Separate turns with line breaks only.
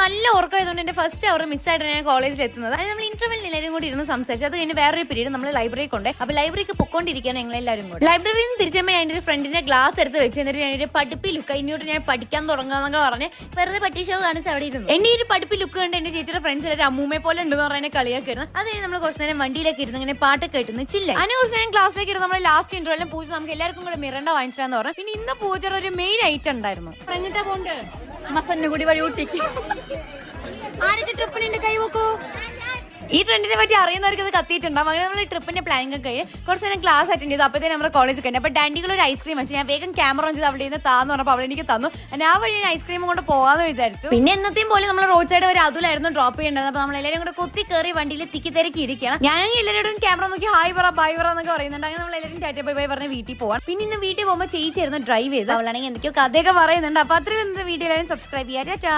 നല്ല ഓർക്കായതുകൊണ്ട് എന്റെ ഫസ്റ്റ് അവർ മിസ്സായിട്ട് ഞാൻ കോളേജിൽ എത്തുന്നത്. അത് നമ്മൾ ഇന്റർവെല്ലിൽ എല്ലാവരും കൂടി ഇരുന്ന് സംസാരിച്ചു. അത് കഴിഞ്ഞ് വേറൊരു പീരീഡ് നമ്മൾ ലൈബ്രറി കൊണ്ട്. അപ്പൊ ലൈബ്രറിക്ക് പൊക്കോണ്ടിരിക്കുകയാണ് ഞങ്ങൾ എല്ലാവരും കൂടി. ലൈബ്രറിയിൽ നിന്ന് തിരിച്ചുമ്പോൾ ഞാൻ എന്റെ ഫ്രണ്ടിന്റെ ഗ്ലാസ് എടുത്ത് വെച്ച് എന്നിട്ട് ഞാൻ ഒരു പഠിപ്പി ലുക്ക് ഇങ്ങോട്ട് ഞാൻ പഠിക്കാൻ തുടങ്ങാന്നൊക്കെ പറഞ്ഞ് വെറുതെ പട്ടി ഷോ കാണിച്ച് അവിടെ ഇരുന്നു. എന്റെ ഒരു പഠിപ്പി ലുക്ക് കണ്ട് എന്റെ ചേച്ചിയുടെ ഫ്രണ്ട്സ് ഒരു അമ്മൂമ്മയെ പോലെ ഉണ്ടെന്ന് പറഞ്ഞ കളിയാക്കിയിരുന്നു. അത് കഴിഞ്ഞ് നമ്മൾ കുറച്ച് നേരം വണ്ടിയിലേക്ക് ഇരുന്ന് ഇങ്ങനെ പാട്ടൊക്കെ ഇട്ട് നിച്ചില്ല. അതിനെ കുറച്ച് നേരം ക്ലാസ്സിലേക്ക് ഇരുന്ന് നമ്മൾ ലാസ്റ്റ് ഇന്റർവെല്ലിൽ പൂജ നമുക്ക് എല്ലാവർക്കും കൂടെ മിറണ്ട വാങ്ങിച്ചാന്ന് പറഞ്ഞു. പിന്നെ ഇന്ന് പൂജയുടെ ഒരു മെയിൻ ഐറ്റം ഉണ്ടായിരുന്നു. എങ്ങോട്ടാ പോണ്ട്?
മസന്നുകുടി വഴി ഊട്ടിക്ക്.
ആരൊക്കെ ട്രിപ്പിന് കൈ വെക്കൂ? ഈ ട്രെൻഡിനെ പറ്റി അറിയുന്നവർക്ക് അത് കത്തിയിട്ടുണ്ടാവും. അങ്ങനെ നമ്മൾ ട്രിപ്പിന്റെ പ്ലാനിങ് ഒക്കെ കഴിഞ്ഞ് കുറച്ച് നേരം ക്ലാസ് അറ്റൻഡ് ചെയ്തു. അപ്പോഴത്തേക്കും നമ്മുടെ കോളേജ് കഴിഞ്ഞു. അപ്പോൾ ഡാൻഡികൾ ഒരു ഐസ്ക്രീം വെച്ചു. ഞാൻ വേഗം ക്യാമറ ഓൺ ചെയ്ത് അവിടെ നിന്ന് താന്ന് പറഞ്ഞപ്പോൾ അവിടെ എനിക്ക് തന്നു. ഞാൻ ആ വഴി ഐസ്ക്രീം കൊണ്ട് പോകാമെന്ന് വിചാരിച്ചു. പിന്നെ എന്നത്തെയും പോലെ നമ്മൾ റോഡ് സൈഡ് ഒരു അതുലായിരുന്നു ഡ്രോപ്പ് ചെയ്യേണ്ടത്. അപ്പോൾ നമ്മൾ എല്ലാവരും കൂടെ കൊത്തി കയറി വണ്ടിയിൽ തിക്കി തിരക്കി ഇരിക്കണം. ഞാൻ എല്ലാവരോടും ക്യാമറ നോക്കി ഹായ് പറ ബൈ പറ എന്നൊക്കെ പറയുന്നുണ്ട്. അങ്ങനെ നമ്മൾ എല്ലാവരും ടാറ്റ ബൈ ബൈ പറഞ്ഞ് വീട്ടിൽ പോകാം. പിന്നെ ഇന്ന് വീട്ടിൽ പോകുമ്പോൾ ചേച്ചിയായിരുന്നു ഡ്രൈവ് ചെയ്ത്. അവളാണെങ്കിൽ എന്തൊക്കെയോ കഥയൊക്കെ പറയുന്നുണ്ട്. അപ്പോൾ അത്രയും വീഡിയോ എല്ലാവരും സബ്സ്ക്രൈബ് ചെയ്യാം. ടാറ്റാ.